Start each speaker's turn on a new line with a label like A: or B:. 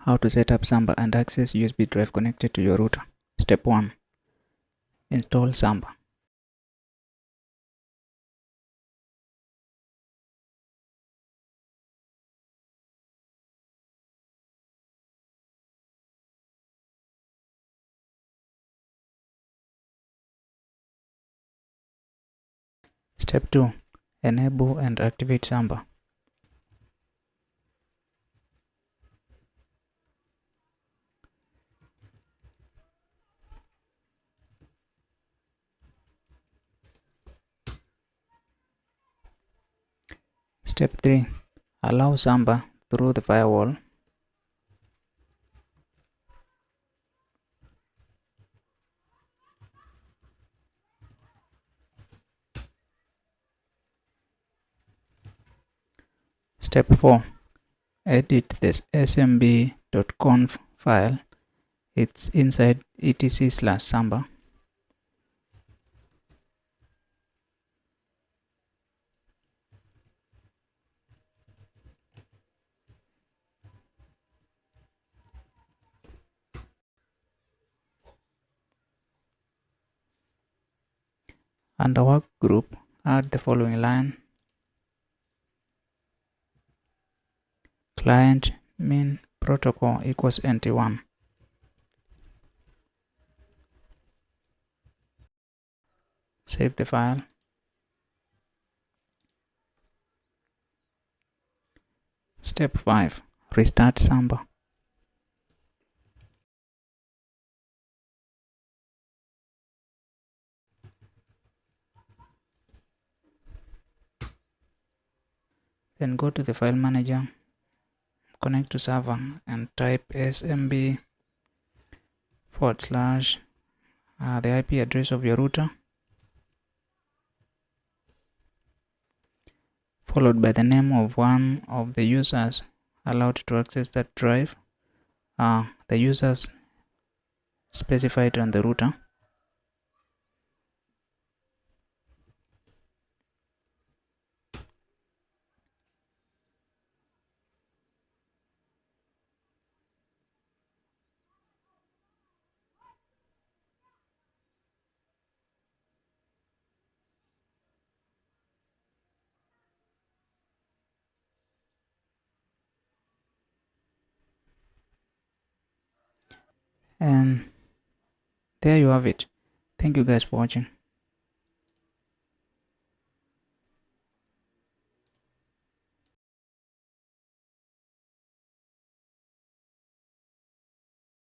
A: How to set up Samba and Access USB drive connected to your router. Step 1. Install Samba. Step 2. Enable and activate Samba. Step 3. Allow Samba through the firewall. Step 4. Edit this smb.conf file. It's inside etc/samba. Under work group, add the following line: client min protocol equals nt1. Save the file. Step 5. Restart Samba. Then go to the file manager, connect to server and type smb/ the IP address of your router, followed by the name of one of the users allowed to access that drive, the users specified on the router. And there you have it. Thank you guys for watching.